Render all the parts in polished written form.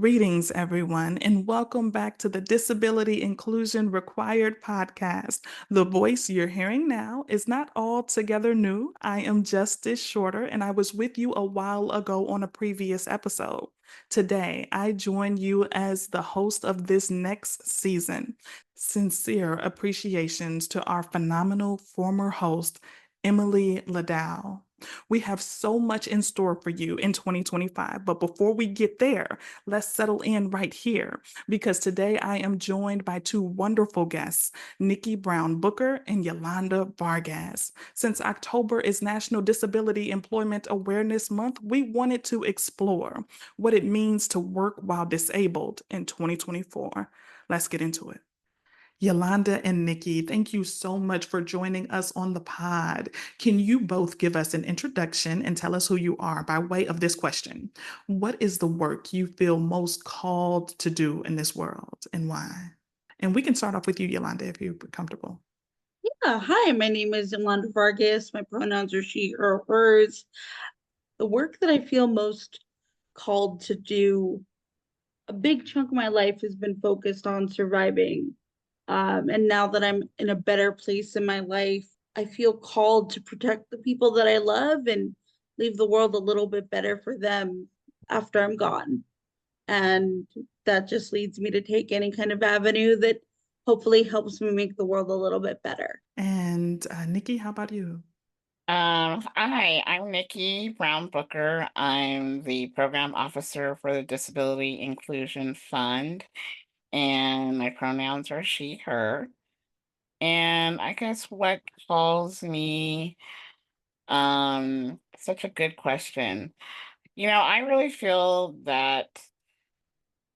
Greetings, everyone, and welcome back to the Disability Inclusion Required podcast. The voice you're hearing now is not altogether new. I am Justice Shorter, and I was with you a while ago on a previous episode. Today, I join you as the host of this next season. Sincere appreciations to our phenomenal former host, Emily Ladow. We have so much in store for you in 2025, but before we get there, let's settle in right here because today I am joined by two wonderful guests, Nikki Brown-Booker and Yolanda Vargas. Since October is National Disability Employment Awareness Month, we wanted to explore what it means to work while disabled in 2024. Let's get into it. Yolanda and Nikki, thank you so much for joining us on the pod. Can you both give us an introduction and tell us who you are by way of this question? What is the work you feel most called to do in this world and why? And we can start off with you, Yolanda, if you're comfortable. Hi, my name is Yolanda Vargas. My pronouns are she, her, hers. The work that I feel most called to do, a big chunk of my life has been focused on surviving. And now that I'm in a better place in my life, I feel called to protect the people that I love and leave the world a little bit better for them after I'm gone. And that just leads me to take any kind of avenue that hopefully helps me make the world a little bit better. And Nikki, how about you? Hi, I'm Nikki Brown-Booker. I'm the program officer for the Disability Inclusion Fund, and my pronouns are she, her. And I guess what calls me, such a good question. I really feel that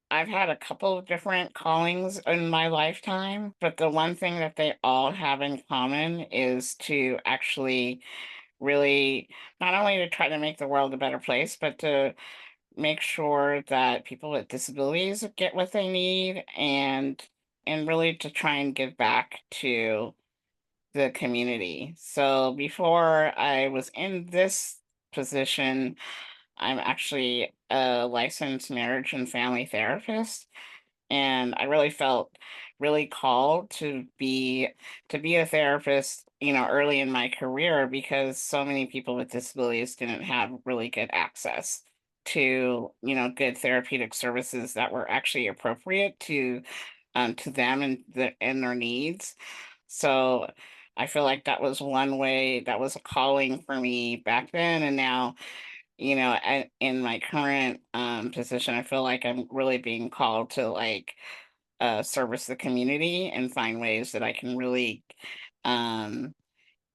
I've had a couple of different callings in my lifetime, but the one thing that they all have in common is to actually really not only to try to make the world a better place, but to make sure that people with disabilities get what they need and really to try and give back to the community. So before I was in this position, I'm actually a licensed marriage and family therapist, and I really felt really called to be a therapist, early in my career because so many people with disabilities didn't have really good access to, good therapeutic services that were actually appropriate to them and their needs. So I feel like that was one way that was a calling for me back then, and now in my current position, I feel like I'm really being called to service the community and find ways that I can really um,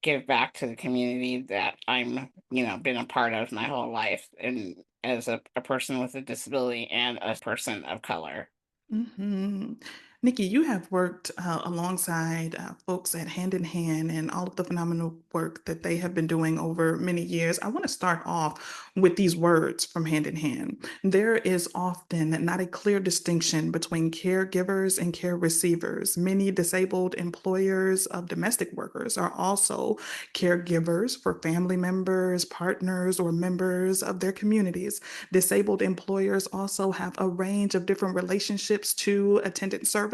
give back to the community that been a part of my whole life, and as a person with a disability and a person of color. hmm Nikki, you have worked alongside folks at Hand in Hand and all of the phenomenal work that they have been doing over many years. I want to start off with these words from Hand in Hand. There is often not a clear distinction between caregivers and care receivers. Many disabled employers of domestic workers are also caregivers for family members, partners, or members of their communities. Disabled employers also have a range of different relationships to attendant services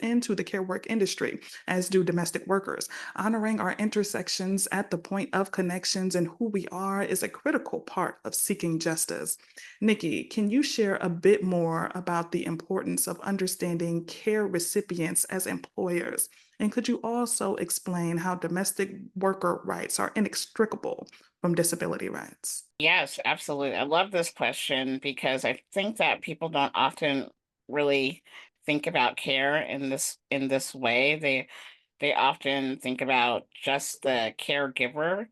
and to the care work industry, as do domestic workers. Honoring our intersections at the point of connections and who we are is a critical part of seeking justice. Nikki, can you share a bit more about the importance of understanding care recipients as employers? And could you also explain how domestic worker rights are inextricable from disability rights? Yes, absolutely. I love this question because I think that people don't often really think about care in this way. They often think about just the caregiver.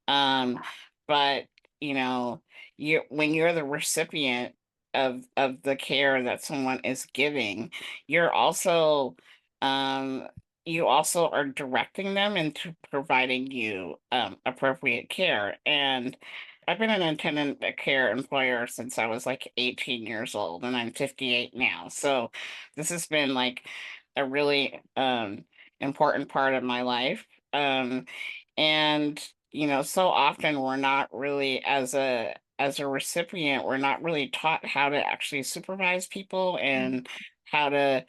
Um, but you know, you when you're the recipient of the care that someone is giving, you're also um you also are directing them into providing you appropriate care. And I've been an attendant care employer since I was like 18 years old, and I'm 58 now. So this has been like a really important part of my life. And so often we're not really, as as a recipient, we're not really taught how to actually supervise people and how to,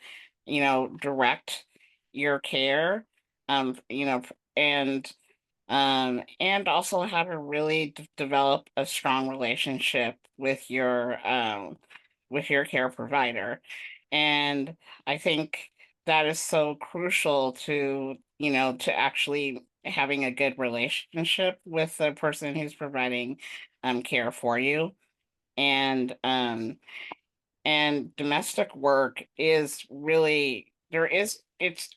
direct your care, and and also how to really develop a strong relationship with your care provider. And I think that is so crucial to, to actually having a good relationship with the person who's providing care for you. And domestic work is really, it's,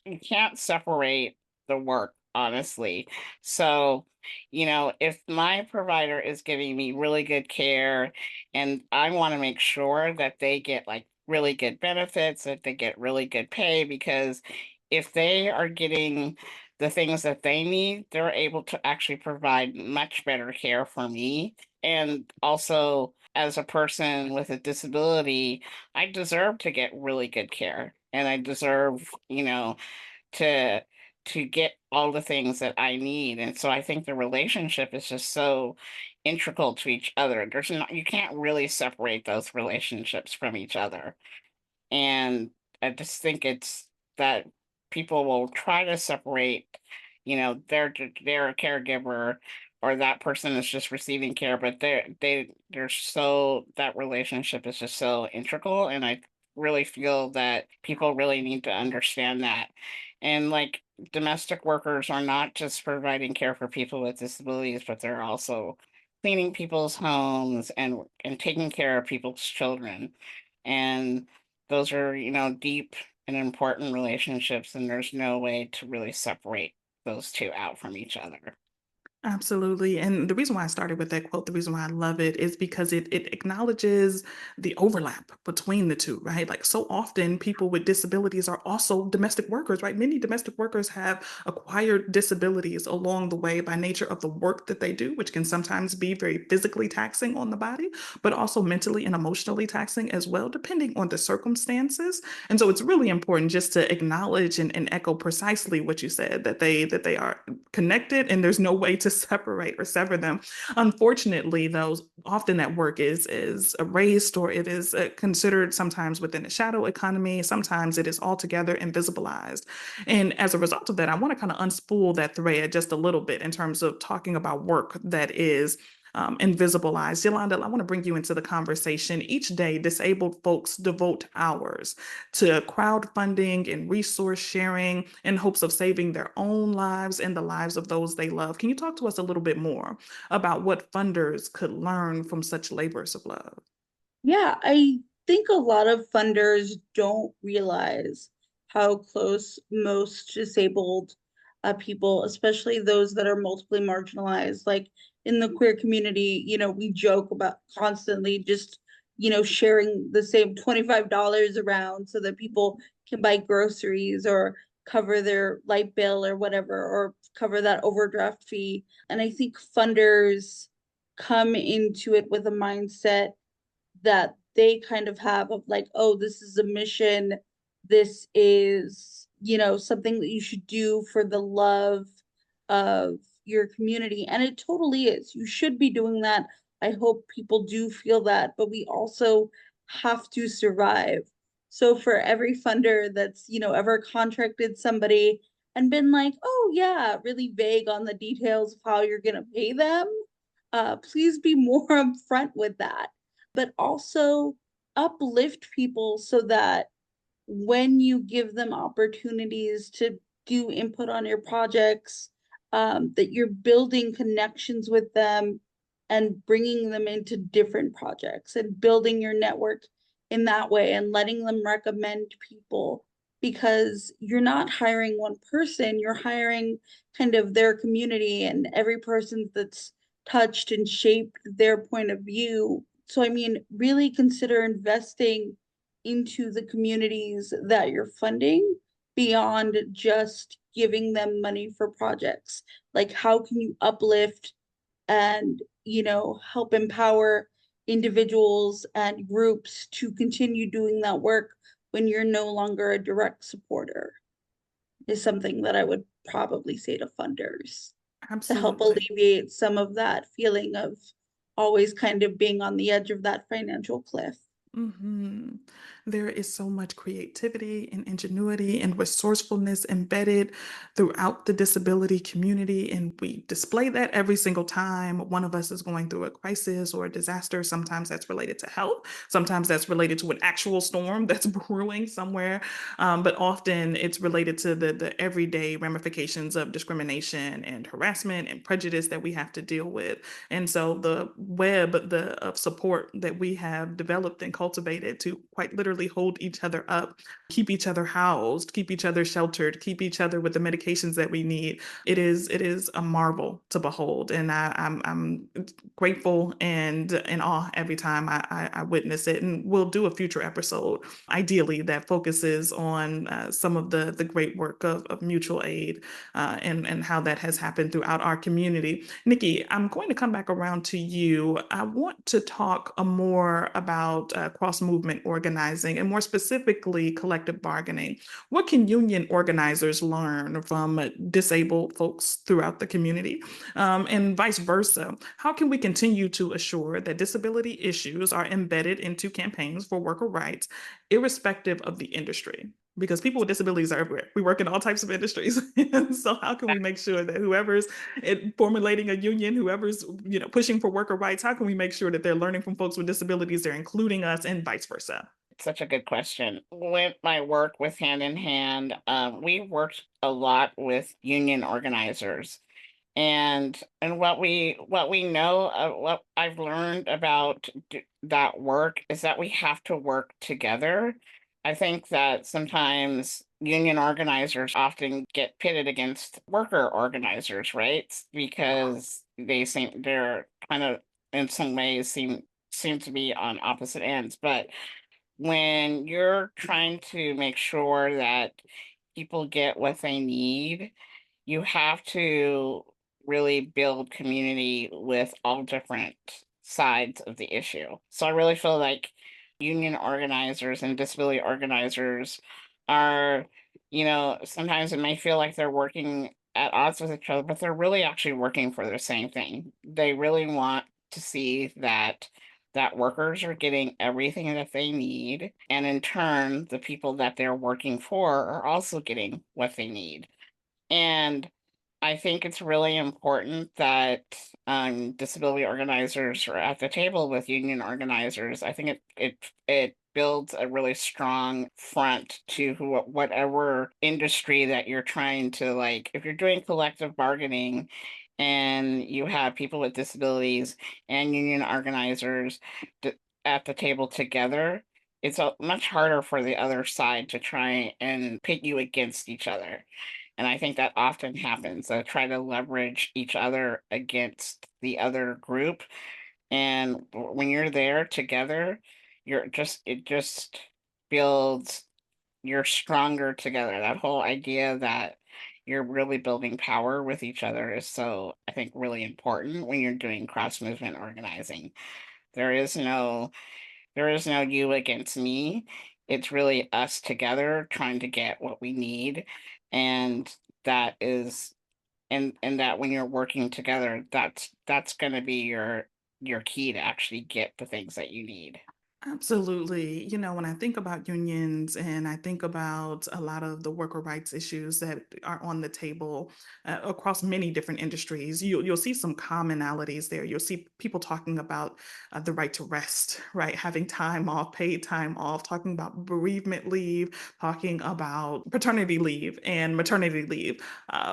you can't separate the work, honestly. So, if my provider is giving me really good care, and I want to make sure that they get like really good benefits, that they get really good pay, because if they are getting the things that they need, they're able to actually provide much better care for me. And also, as a person with a disability, I deserve to get really good care, and I deserve, to get all the things that I need. And so I think the relationship is just so integral to each other. There's not, you can't really separate those relationships from each other. And I just think it's that people will try to separate, they're a caregiver, or that person is just receiving care, but they're so, that relationship is just so integral. And I really feel that people really need to understand that. And like, domestic workers are not just providing care for people with disabilities, but they're also cleaning people's homes and taking care of people's children. And those are, deep and important relationships, and there's no way to really separate those two out from each other. Absolutely. And the reason why I started with that quote, the reason why I love it is because it acknowledges the overlap between the two, right? Like so often people with disabilities are also domestic workers, right? Many domestic workers have acquired disabilities along the way by nature of the work that they do, which can sometimes be very physically taxing on the body, but also mentally and emotionally taxing as well, depending on the circumstances. And so it's really important just to acknowledge and echo precisely what you said, that they are connected and there's no way to separate or sever them. Unfortunately, though, often that work is erased, or it is considered sometimes within a shadow economy. Sometimes it is altogether invisibilized. And as a result of that, I want to kind of unspool that thread just a little bit in terms of talking about work that is invisibilized. Yolanda, I want to bring you into the conversation. Each day, disabled folks devote hours to crowdfunding and resource sharing in hopes of saving their own lives and the lives of those they love. Can you talk to us a little bit more about what funders could learn from such labors of love? Yeah, I think a lot of funders don't realize how close most disabled people, especially those that are multiply marginalized, like in the queer community, we joke about constantly just, sharing the same $25 around so that people can buy groceries or cover their light bill or whatever, or cover that overdraft fee. And I think funders come into it with a mindset that they kind of have of like, oh, this is a mission. This is, something that you should do for the love of your community. And it totally is. You should be doing that. I hope people do feel that, but we also have to survive. So for every funder that's, ever contracted somebody and been like, oh yeah, really vague on the details of how you're going to pay them, please be more upfront with that, but also uplift people so that when you give them opportunities to do input on your projects, that you're building connections with them and bringing them into different projects and building your network in that way and letting them recommend people, because you're not hiring one person, you're hiring kind of their community and every person that's touched and shaped their point of view. So, I mean, really consider investing into the communities that you're funding beyond just giving them money for projects. Like, how can you uplift and, help empower individuals and groups to continue doing that work when you're no longer a direct supporter, is something that I would probably say to funders to help Absolutely. alleviate some of that feeling of always kind of being on the edge of that financial cliff. Mhm. There is so much creativity and ingenuity and resourcefulness embedded throughout the disability community, and we display that every single time one of us is going through a crisis or a disaster. Sometimes that's related to health, sometimes that's related to an actual storm that's brewing somewhere, but often it's related to the everyday ramifications of discrimination and harassment and prejudice that we have to deal with. And so the web of support that we have developed and cultivated to quite literally hold each other up, keep each other housed, keep each other sheltered, keep each other with the medications that we need. It is a marvel to behold, and I'm grateful and in awe every time I witness it. And we'll do a future episode, ideally, that focuses on some of the great work of mutual aid and how that has happened throughout our community. Nikki, I'm going to come back around to you. I want to talk more about cross-movement organizing and more specifically collective bargaining. What can union organizers learn from disabled folks throughout the community? And vice versa? How can we continue to assure that disability issues are embedded into campaigns for worker rights, irrespective of the industry? Because people with disabilities are everywhere. We work in all types of industries. And so how can we make sure that whoever's formulating a union, whoever's pushing for worker rights, how can we make sure that they're learning from folks with disabilities, they're including us, and vice versa? Such a good question. With my work with Hand in Hand, we worked a lot with union organizers, and what we know, what I've learned about that work is that we have to work together. I think that sometimes union organizers often get pitted against worker organizers, right? Because they're kind of in some ways seem to be on opposite ends. But when you're trying to make sure that people get what they need, you have to really build community with all different sides of the issue. So I really feel like union organizers and disability organizers are, sometimes it may feel like they're working at odds with each other, but they're really actually working for the same thing. They really want to see that workers are getting everything that they need, and in turn, the people that they're working for are also getting what they need. And I think it's really important that disability organizers are at the table with union organizers. I think it builds a really strong front to whatever industry that you're trying to, like. If you're doing collective bargaining and you have people with disabilities and union organizers d- at the table together, it's much harder for the other side to try and pit you against each other. And I think that often happens. They try to leverage each other against the other group. And when you're there together, it just builds, you're stronger together. That whole idea that you're really building power with each other is, so I think, really important when you're doing cross movement organizing. There is no there is no you against me. It's really us together trying to get what we need. And that is and that when you're working together, that's gonna be your key to actually get the things that you need. Absolutely. When I think about unions and I think about a lot of the worker rights issues that are on the table across many different industries, you'll see some commonalities there. You'll see people talking about the right to rest, right? Having time off, paid time off, talking about bereavement leave, talking about paternity leave and maternity leave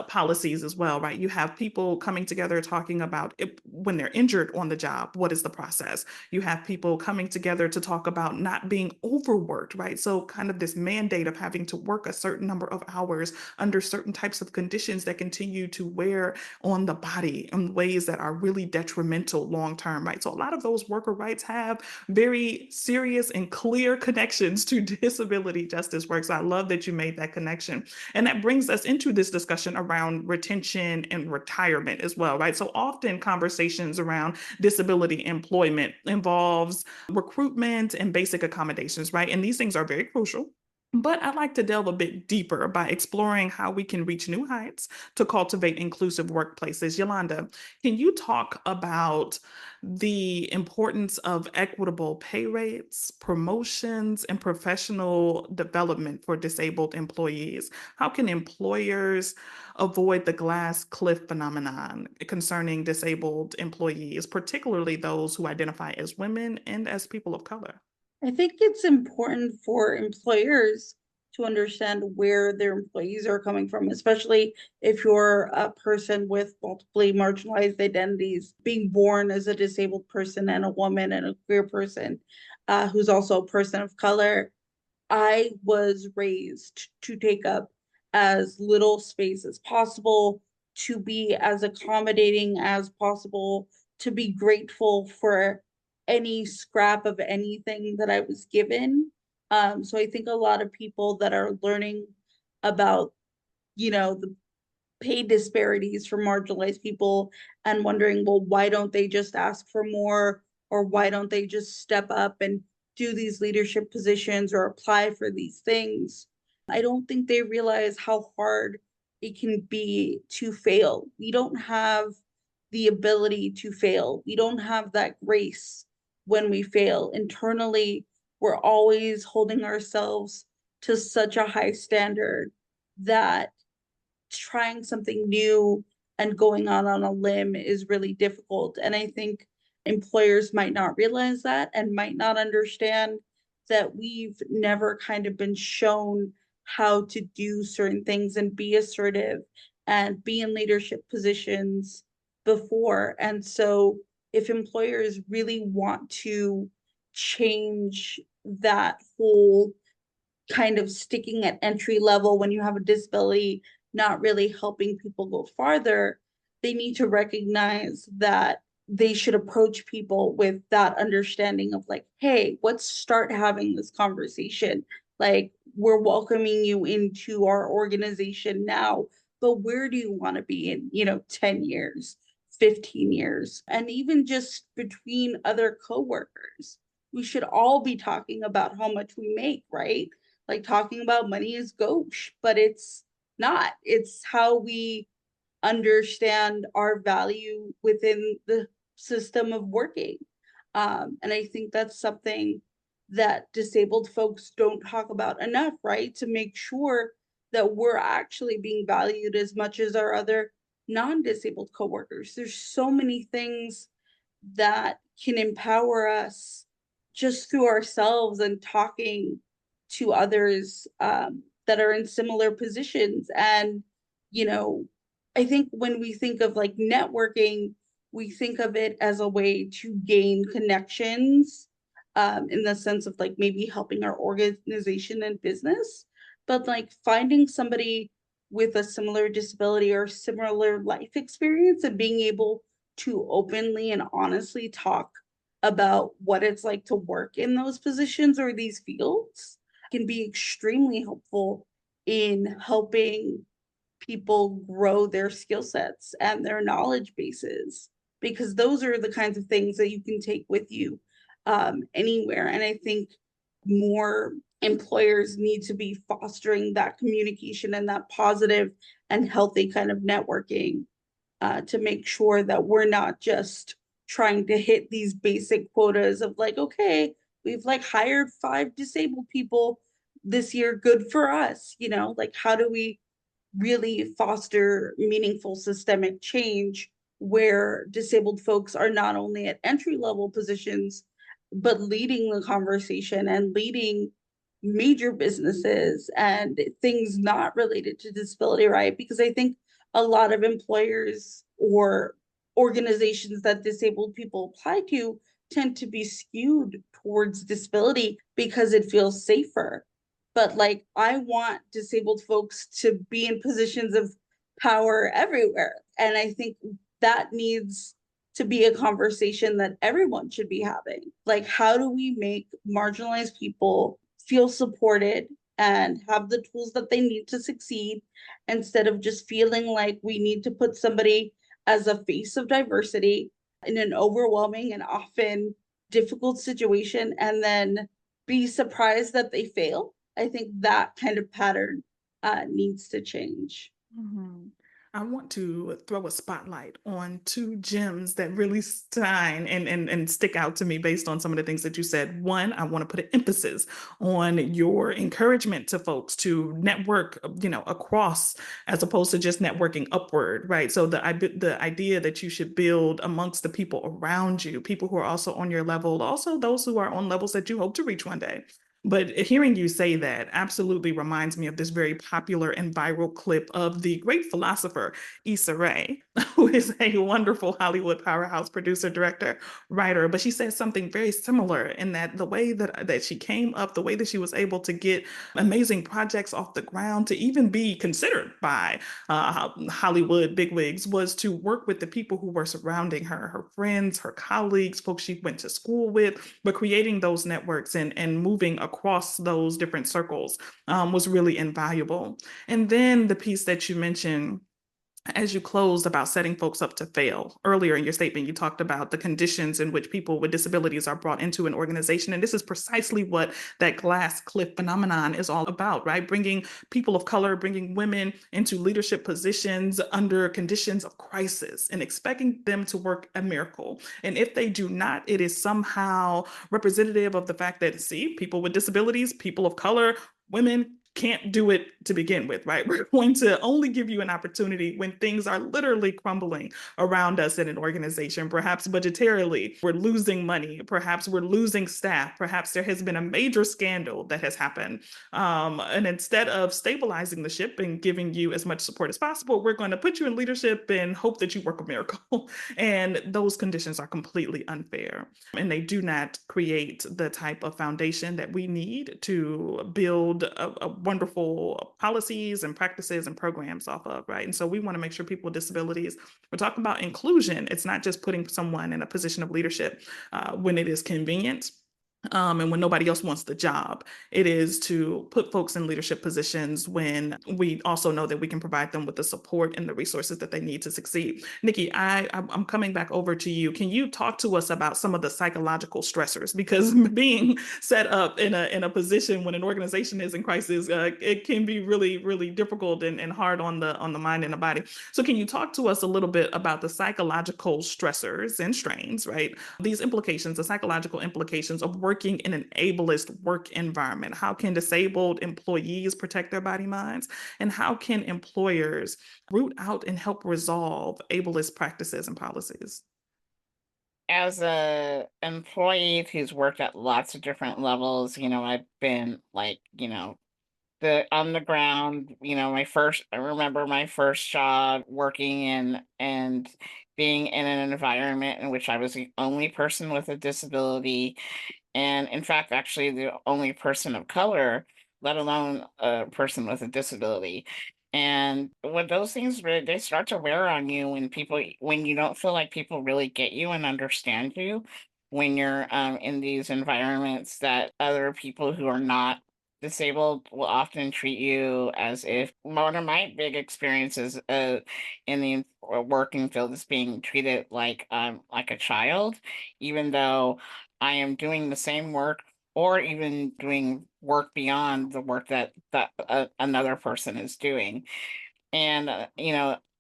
policies as well, right? You have people coming together talking about when they're injured on the job, what is the process? You have people coming together to talk about not being overworked, right? So, kind of this mandate of having to work a certain number of hours under certain types of conditions that continue to wear on the body in ways that are really detrimental long term, right? So, a lot of those worker rights have very serious and clear connections to disability justice work. So, I love that you made that connection. And that brings us into this discussion around retention and retirement as well, right? So, often conversations around disability employment involves recruitment and basic accommodations, right? And these things are very crucial. But I'd like to delve a bit deeper by exploring how we can reach new heights to cultivate inclusive workplaces. Yolanda, can you talk about the importance of equitable pay rates, promotions, and professional development for disabled employees? How can employers avoid the glass cliff phenomenon concerning disabled employees, particularly those who identify as women and as people of color? I think it's important for employers to understand where their employees are coming from, especially if you're a person with multiply marginalized identities, being born as a disabled person and a woman and a queer person who's also a person of color. I was raised to take up as little space as possible, to be as accommodating as possible, to be grateful for any scrap of anything that I was given. So I think a lot of people that are learning about, the pay disparities for marginalized people and wondering, well, why don't they just ask for more? Or why don't they just step up and do these leadership positions or apply for these things? I don't think they realize how hard it can be to fail. We don't have the ability to fail. We don't have that grace when we fail. Internally, we're always holding ourselves to such a high standard that trying something new and going out on a limb is really difficult. And I think employers might not realize that and might not understand that we've never kind of been shown how to do certain things and be assertive and be in leadership positions before. And so if employers really want to change that whole kind of sticking at entry level when you have a disability, not really helping people go farther, they need to recognize that they should approach people with that understanding of like, hey, let's start having this conversation. Like, we're welcoming you into our organization now, but where do you want to be in, 10 years, 15 years? And even just between other coworkers, we should all be talking about how much we make, right? Like talking about money is gauche, but it's not. It's how we understand our value within the system of working. And I think that's something that disabled folks don't talk about enough, right? To make sure that we're actually being valued as much as our other non-disabled coworkers. There's so many things that can empower us just through ourselves and talking to others that are in similar positions. And, I think when we think of like networking, we think of it as a way to gain connections in the sense of like maybe helping our organization and business, but like finding somebody with a similar disability or similar life experience and being able to openly and honestly talk about what it's like to work in those positions or these fields can be extremely helpful in helping people grow their skill sets and their knowledge bases, because those are the kinds of things that you can take with you anywhere. And I think more employers need to be fostering that communication and that positive and healthy kind of networking to make sure that we're not just trying to hit these basic quotas of like, okay, we've like hired 5 disabled people this year, good for us, like how do we really foster meaningful systemic change where disabled folks are not only at entry level positions, but leading the conversation and leading major businesses and things not related to disability, right? Because I think a lot of employers or organizations that disabled people apply to tend to be skewed towards disability because it feels safer. But like, I want disabled folks to be in positions of power everywhere. And I think that needs to be a conversation that everyone should be having. Like, how do we make marginalized people feel supported and have the tools that they need to succeed instead of just feeling like we need to put somebody as a face of diversity in an overwhelming and often difficult situation and then be surprised that they fail I think that kind of pattern needs to change. Mhm. I want to throw a spotlight on two gems that really shine and stick out to me based on some of the things that you said. One, I want to put an emphasis on your encouragement to folks to network, across as opposed to just networking upward, right? So the idea that you should build amongst the people around you, people who are also on your level, also those who are on levels that you hope to reach one day. But hearing you say that absolutely reminds me of this very popular and viral clip of the great philosopher Issa Rae, who is a wonderful Hollywood powerhouse producer, director, writer. But she says something very similar in that the way that she came up, the way that she was able to get amazing projects off the ground, to even be considered by Hollywood bigwigs, was to work with the people who were surrounding her, her friends, her colleagues, folks she went to school with, but creating those networks and moving across those different circles was really invaluable. And then the piece that you mentioned as you closed about setting folks up to fail. Earlier in your statement, you talked about the conditions in which people with disabilities are brought into an organization. And this is precisely what that glass cliff phenomenon is all about, right? Bringing people of color, bringing women into leadership positions under conditions of crisis and expecting them to work a miracle. And if they do not, it is somehow representative of the fact that, see, people with disabilities, people of color, women can't do it to begin with, right? We're going to only give you an opportunity when things are literally crumbling around us in an organization. Perhaps budgetarily, we're losing money. Perhaps we're losing staff. Perhaps there has been a major scandal that has happened. And instead of stabilizing the ship and giving you as much support as possible, we're going to put you in leadership and hope that you work a miracle. And those conditions are completely unfair. And they do not create the type of foundation that we need to build a wonderful policies and practices and programs off of, right? And so we want to make sure people with disabilities, we're talking about inclusion. It's not just putting someone in a position of leadership when it is convenient. And when nobody else wants the job, it is to put folks in leadership positions when we also know that we can provide them with the support and the resources that they need to succeed. Nikki, I'm coming back over to you. Can you talk to us about some of the psychological stressors? Because being set up in a position when an organization is in crisis, it can be really, really difficult and hard on the mind and the body. So can you talk to us a little bit about the psychological stressors and strains, right? These implications, the psychological implications of working in an ableist work environment. How can disabled employees protect their body minds? And how can employers root out and help resolve ableist practices and policies? As a employee who's worked at lots of different levels, I've been like, the on the ground, I remember my first job working in and being in an environment in which I was the only person with a disability, and in fact, actually the only person of color, let alone a person with a disability. And when those things they start to wear on you when you don't feel like people really get you and understand you, when you're in these environments that other people who are not disabled will often treat you as if one of my big experiences in the working field is being treated like a child, even though I am doing the same work or even doing work beyond the work that another person is doing. And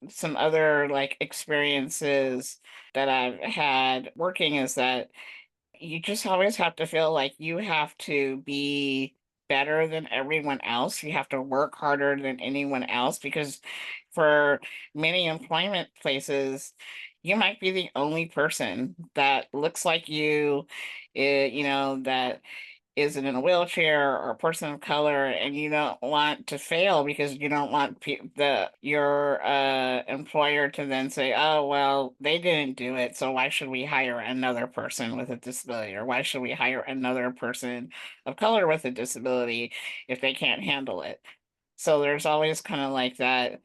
some other like experiences that I've had working is that you just always have to feel like you have to be better than everyone else. You have to work harder than anyone else because for many employment places, you might be the only person that looks like you, that isn't in a wheelchair or a person of color, and you don't want to fail because you don't want your employer to then say, oh well, they didn't do it, so why should we hire another person with a disability, or why should we hire another person of color with a disability if they can't handle it. So there's always kind of like that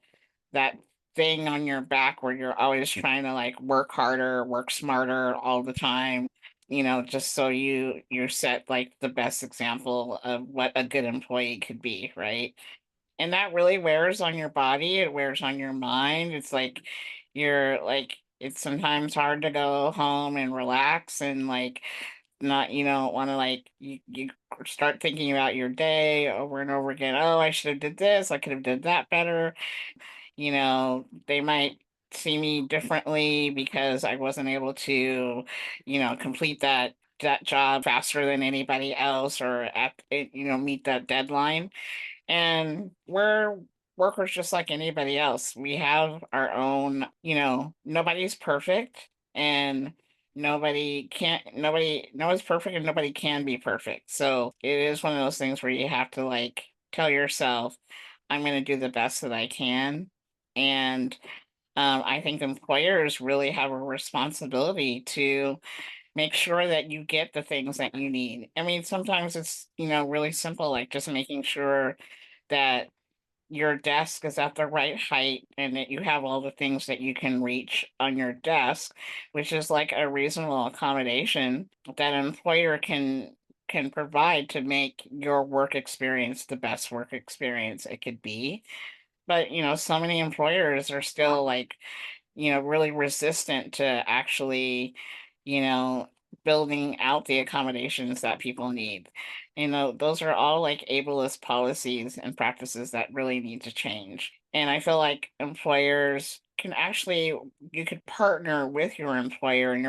thing on your back where you're always trying to like work harder, work smarter all the time, just so you set like the best example of what a good employee could be, right? And that really wears on your body, it wears on your mind. It's like it's sometimes hard to go home and relax and like not, you don't want to like you start thinking about your day over and over again. Oh, I should have did this, I could have did that better. They might see me differently because I wasn't able to, complete that job faster than anybody else, or meet that deadline. And we're workers just like anybody else. We have our own, nobody's perfect, and nobody's perfect, and nobody can be perfect. So it is one of those things where you have to like tell yourself, I'm going to do the best that I can. And I think employers really have a responsibility to make sure that you get the things that you need. I mean, sometimes it's, really simple, like just making sure that your desk is at the right height and that you have all the things that you can reach on your desk, which is like a reasonable accommodation that an employer can provide to make your work experience the best work experience it could be. But, so many employers are still like, really resistant to actually, you know, building out the accommodations that people need. Those are all like ableist policies and practices that really need to change. And I feel like employers can actually, you could partner with your employer, and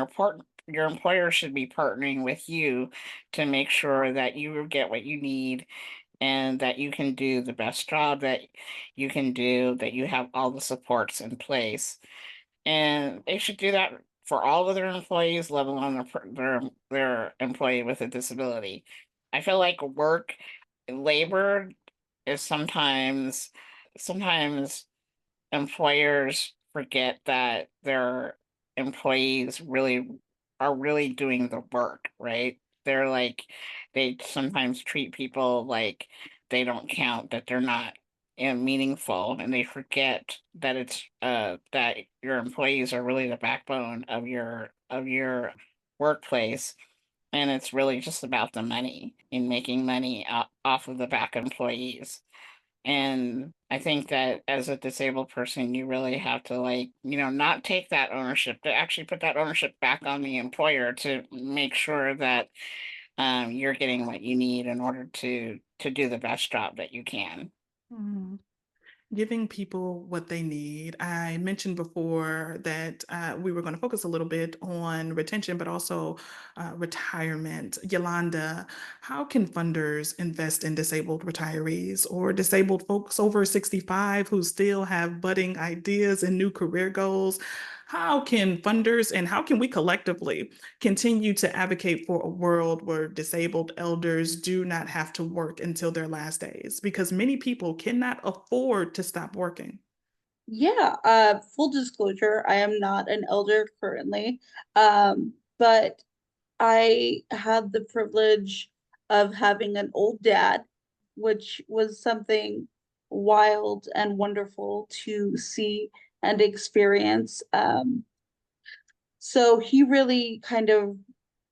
your employer should be partnering with you to make sure that you get what you need, and that you can do the best job that you can do, that you have all the supports in place. And they should do that for all of their employees, let alone their employee with a disability. I feel like labor is sometimes employers forget that their employees are really doing the work, right? They're like, they sometimes treat people like they don't count, that they're not meaningful, and they forget that that your employees are really the backbone of your workplace, and it's really just about the money and making money off of the back employees. And I think that as a disabled person, you really have to like, not take that ownership, to actually put that ownership back on the employer to make sure that you're getting what you need in order to do the best job that you can. Mhm. Giving people what they need. I mentioned before that we were going to focus a little bit on retention, but also retirement. Yolanda, how can funders invest in disabled retirees or disabled folks over 65 who still have budding ideas and new career goals? How can funders and how can we collectively continue to advocate for a world where disabled elders do not have to work until their last days? Because many people cannot afford to stop working. Yeah, full disclosure, I am not an elder currently, but I had the privilege of having an old dad, which was something wild and wonderful to see and experience. So he really kind of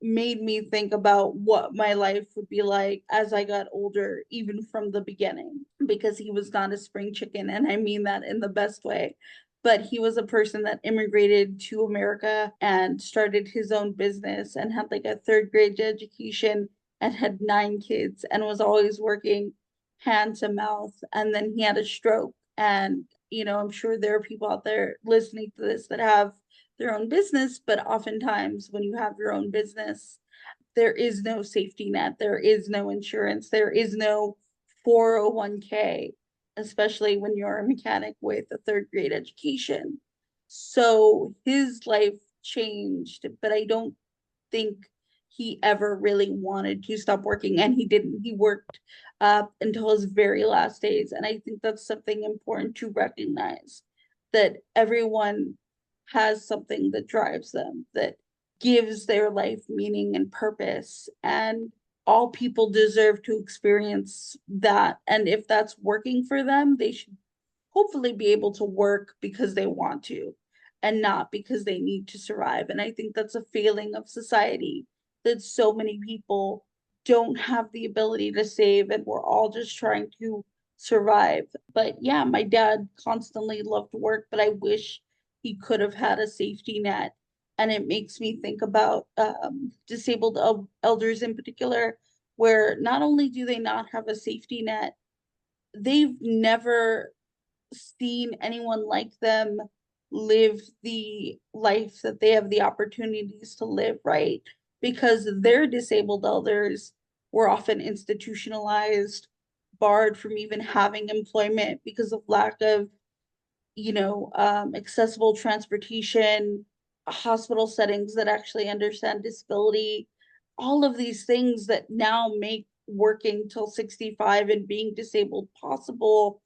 made me think about what my life would be like as I got older, even from the beginning, because he was not a spring chicken. And I mean that in the best way. But he was a person that immigrated to America and started his own business and had like a third grade education and had 9 kids and was always working hand to mouth. And then he had a stroke. And, I'm sure there are people out there listening to this that have their own business, but oftentimes when you have your own business, there is no safety net, there is no insurance, there is no 401k, especially when you're a mechanic with a third grade education. So his life changed, but I don't think he ever really wanted to stop working, and he didn't. He worked up until his very last days, and I think that's something important to recognize, that everyone has something that drives them, that gives their life meaning and purpose, and all people deserve to experience that. And if that's working for them, they should hopefully be able to work because they want to and not because they need to survive. And I think that's a failing of society, that so many people don't have the ability to save and we're all just trying to survive. But yeah, my dad constantly loved to work, but I wish he could have had a safety net And it makes me think about disabled elders in particular, where not only do they not have a safety net, they've never seen anyone like them live the life that they have the opportunities to live, right? Because their disabled elders were often institutionalized, barred from even having employment because of lack of, accessible transportation, hospital settings that actually understand disability, all of these things that now make working till 65 and being disabled possible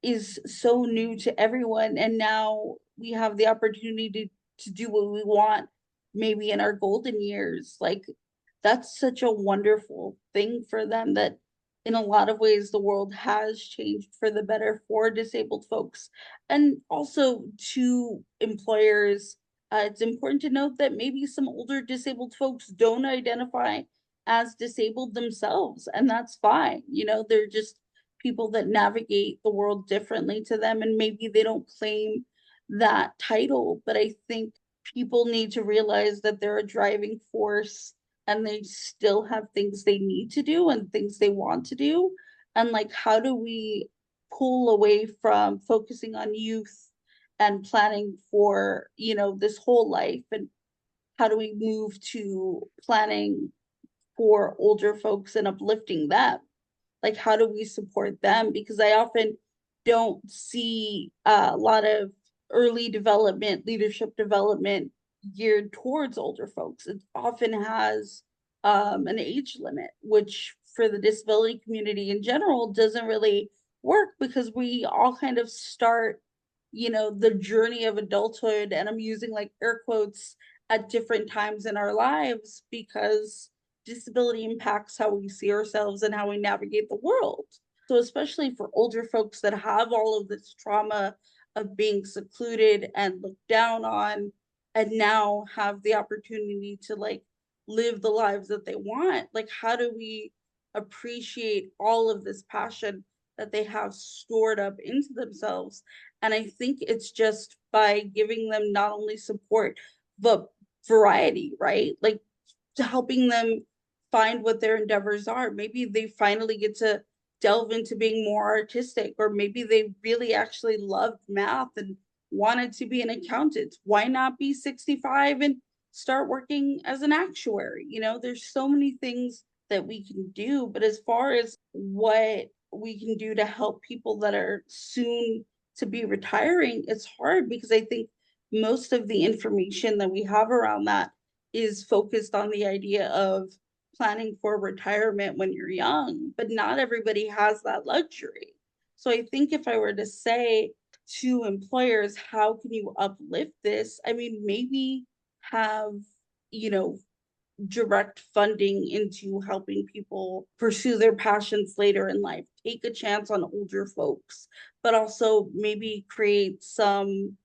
is so new to everyone. And now we have the opportunity to do what we want, maybe in our golden years. Like, that's such a wonderful thing for them, that in a lot of ways the world has changed for the better for disabled folks. And also to employers, it's important to note that maybe some older disabled folks don't identify as disabled themselves, and that's fine. They're just people that navigate the world differently to them, and maybe they don't claim that title. But I think people need to realize that they're a driving force, and they still have things they need to do and things they want to do. And like, how do we pull away from focusing on youth and planning for, this whole life, and how do we move to planning for older folks and uplifting them? Like, how do we support them? Because I often don't see a lot of early development, leadership development geared towards older folks. It often has an age limit, which for the disability community in general doesn't really work, because we all kind of start, the journey of adulthood, and I'm using like air quotes, at different times in our lives, because disability impacts how we see ourselves and how we navigate the world. So, especially for older folks that have all of this trauma of being secluded and looked down on, and now have the opportunity to like live the lives that they want, like, how do we appreciate all of this passion that they have stored up into themselves? And I think it's just by giving them not only support, but variety, right? Like, to helping them find what their endeavors are. Maybe they finally get to delve into being more artistic, or maybe they really actually loved math and wanted to be an accountant. Why not be 65 and start working as an actuary? There's so many things that we can do. But as far as what we can do to help people that are soon to be retiring, it's hard, because I think most of the information that we have around that is focused on the idea of planning for retirement when you're young, but not everybody has that luxury. So I think if I were to say to employers, how can you uplift this? I mean, maybe have, you know, direct funding into helping people pursue their passions later in life, take a chance on older folks, but also maybe create some,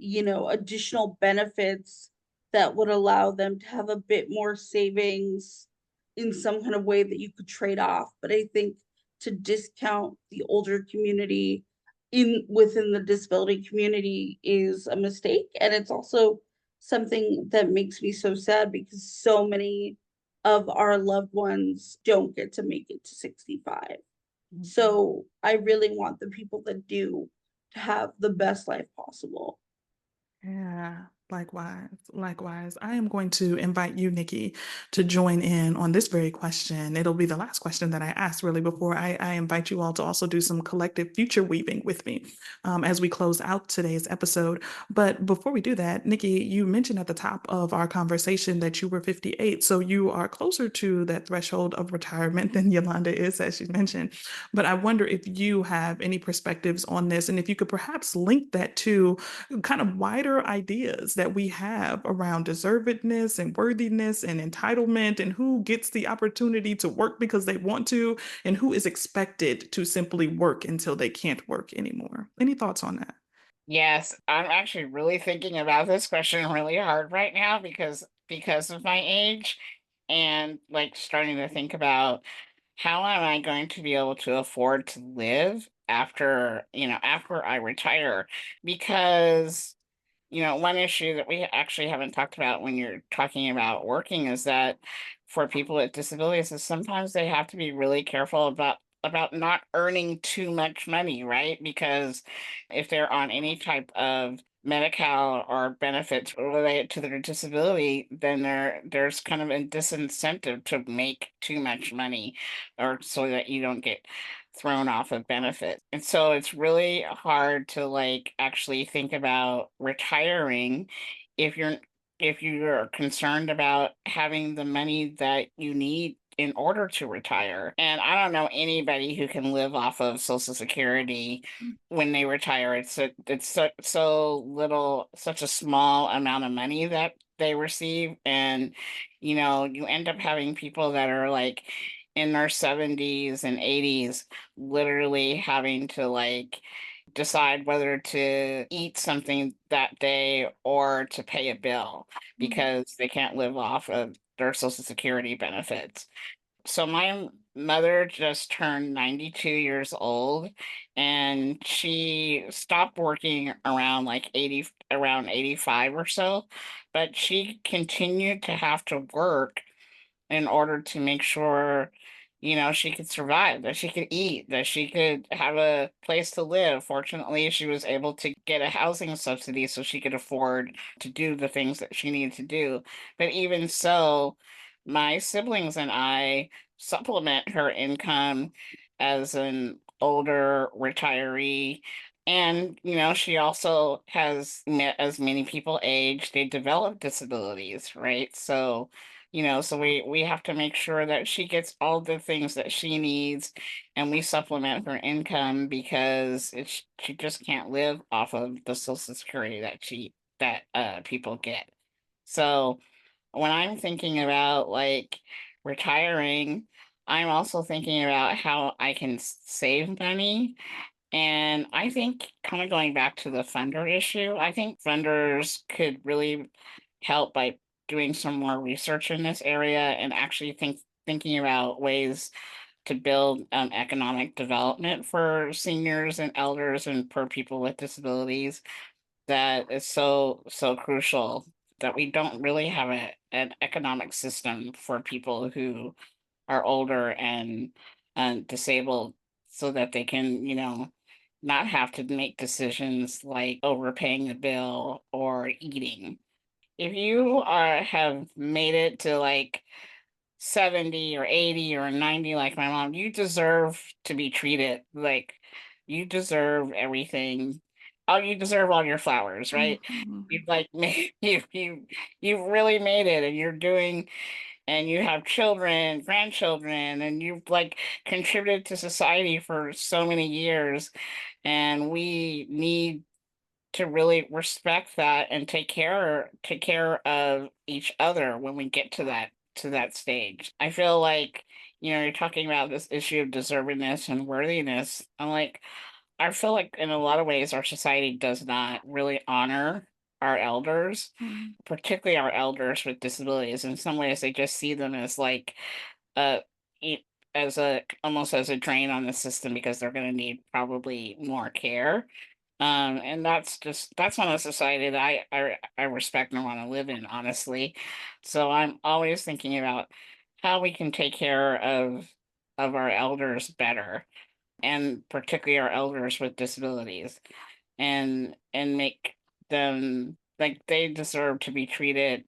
additional benefits that would allow them to have a bit more savings in some kind of way that you could trade off. But I think to discount the older community in within the disability community is a mistake. And it's also something that makes me so sad, because so many of our loved ones don't get to make it to 65. Mhm. So I really want the people that do to have the best life possible. Yeah, likewise. Likewise. I am going to invite you, Nikki, to join in on this very question. It'll be the last question that I ask, really, before I invite you all to also do some collective future weaving with me as we close out today's episode. But before we do that, Nikki, you mentioned at the top of our conversation that you were 58. So you are closer to that threshold of retirement than Yolanda is, as she mentioned. But I wonder if you have any perspectives on this, and if you could perhaps link that to kind of wider ideas that we have around deservedness and worthiness and entitlement, and who gets the opportunity to work because they want to, and who is expected to simply work until they can't work anymore. Any thoughts on that? Yes, I'm actually really thinking about this question really hard right now because of my age, and like starting to think about how am I going to be able to afford to live after, after I retire? Because one issue that we actually haven't talked about when you're talking about working is that for people with disabilities is sometimes they have to be really careful about not earning too much money, right? Because if they're on any type of Medi-Cal or benefits related to their disability, then there's kind of a disincentive to make too much money, or so that you don't get thrown off of benefits. And so it's really hard to like actually think about retiring if you're concerned about having the money that you need in order to retire. And I don't know anybody who can live off of Social Security when they retire. It's so little, such a small amount of money that they receive. And you end up having people that are like in their 70s and 80s literally having to like decide whether to eat something that day or to pay a bill because they can't live off of their Social Security benefits. So my mother just turned 92 years old, and she stopped working around like 85 or so, but she continued to have to work in order to make sure, she could survive, that she could eat, that she could have a place to live. Fortunately, she was able to get a housing subsidy so she could afford to do the things that she needed to do. But even so, my siblings and I supplement her income as an older retiree. And, she also has met, as many people age, they develop disabilities, right? So we have to make sure that she gets all the things that she needs, and we supplement her income because she just can't live off of the Social Security that people get. So when I'm thinking about like retiring, I'm also thinking about how I can save money. And I think, kind of going back to the funder issue, I think funders could really help by doing some more research in this area and actually thinking about ways to build economic development for seniors and elders and for people with disabilities. That is so crucial, that we don't really have an economic system for people who are older and disabled, so that they can, not have to make decisions like overpaying a bill or eating. If you have made it to like 70 or 80 or 90 like my mom, you deserve to be treated like you deserve everything. Oh, you deserve all your flowers, right? Mhm. You've like you've really made it, and and you have children, grandchildren, and you've like contributed to society for so many years. And we need to really respect that and take care of each other when we get to that stage. I feel like, you're talking about this issue of deservingness and worthiness. I feel like in a lot of ways our society does not really honor our elders, Mhm. particularly our elders with disabilities. In some ways, they just see them as like uh e- as a almost as a drain on the system because they're going to need probably more care. And that's not a society that I respect and want to live in, honestly. So I'm always thinking about how we can take care of our elders better, and particularly our elders with disabilities, and make them like they deserve to be treated.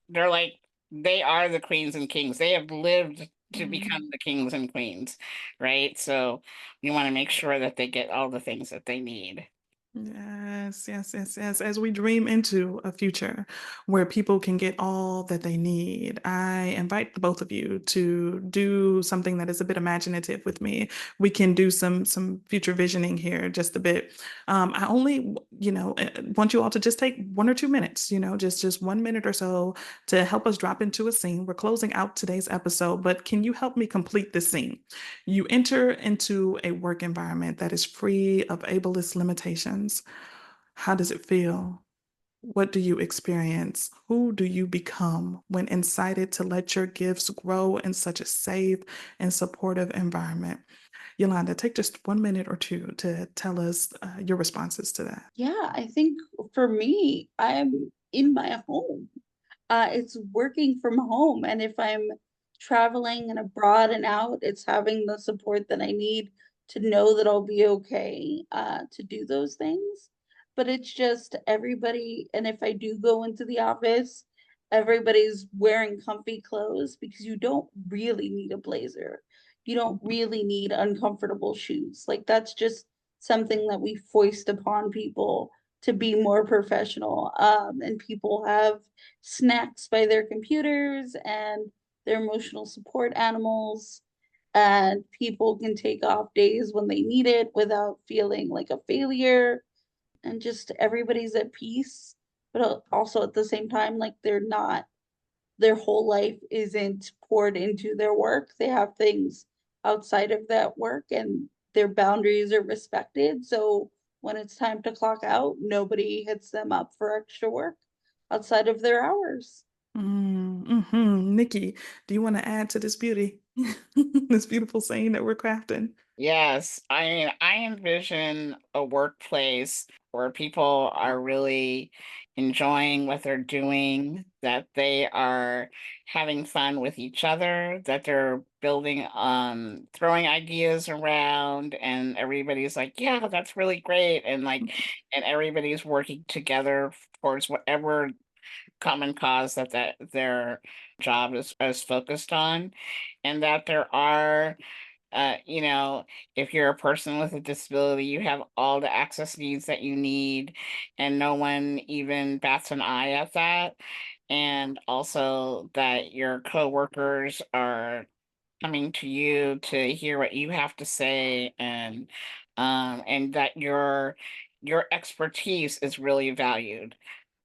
They're like they are the queens and kings. They have lived to Mhm. become the kings and queens, right? So we want to make sure that they get all the things that they need. Yes, yes, yes, yes. As we dream into a future where people can get all that they need, I invite the both of you to do something that is a bit imaginative with me. We can do some future visioning here just a bit. I only, want you all to just take 1 or 2 minutes, just 1 minute or so to help us drop into a scene. We're closing out today's episode, but can you help me complete this scene? You enter into a work environment that is free of ableist limitations. How does it feel? What do you experience? Who do you become when incited to let your gifts grow in such a safe and supportive environment? Yolanda, take just 1 minute or two to tell us your responses to that. Yeah, I think for me, I'm in my home. It's working from home. And if I'm traveling and abroad and out, it's having the support that I need to know that I'll be okay to do those things. But it's just everybody. And if I do go into the office, everybody's wearing comfy clothes because you don't really need a blazer. You don't really need uncomfortable shoes. Like that's just something that we foist upon people to be more professional. And people have snacks by their computers and their emotional support animals. And people can take off days when they need it without feeling like a failure. And just everybody's at peace. But also at the same time, like they're not, their whole life isn't poured into their work. They have things outside of that work and their boundaries are respected. So when it's time to clock out, nobody hits them up for extra work outside of their hours. Nikki, do you want to add to this beauty, this beautiful saying that we're crafting? Yes, I mean, I envision a workplace where people are really enjoying what they're doing, that they are having fun with each other, that they're building, throwing ideas around, and everybody's like, yeah, that's really great. And like, and everybody's working together towards whatever common cause that their job is focused on, and that there are you know, if you're a person with a disability, you have all the access needs that you need, and no one even bats an eye at that. And also that your coworkers are coming to you to hear what you have to say, and that your expertise is really valued.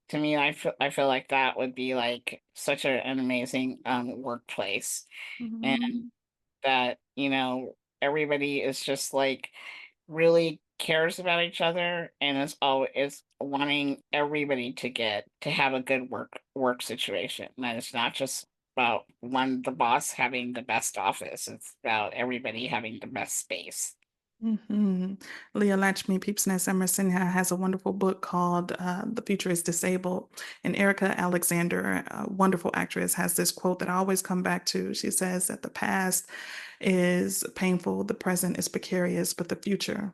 To me, I feel like that would be like such an amazing workplace. And Mhm. that, everybody is just like really cares about each other and is always wanting everybody to have a good work situation. And it's not just about the boss having the best office. It's about everybody having the best space. Leah Latchme Peepsness Emerson has a wonderful book called The Future is Disabled. And Erica Alexander, a wonderful actress, has this quote that I always come back to. She says that the past is painful, the present is precarious, but the future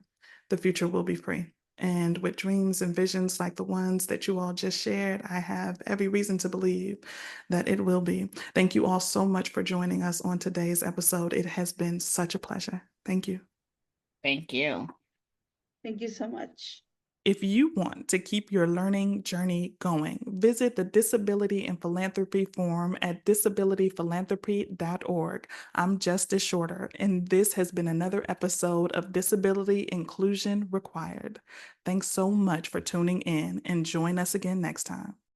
will be free. And with dreams and visions like the ones that you all just shared, I have every reason to believe that it will be. Thank you all so much for joining us on today's episode. It has been such a pleasure. Thank you. Thank you. Thank you so much. If you want to keep your learning journey going, visit the Disability and Philanthropy Forum at disabilityphilanthropy.org. I'm Justice Shorter, and this has been another episode of Disability Inclusion Required. Thanks so much for tuning in, and join us again next time.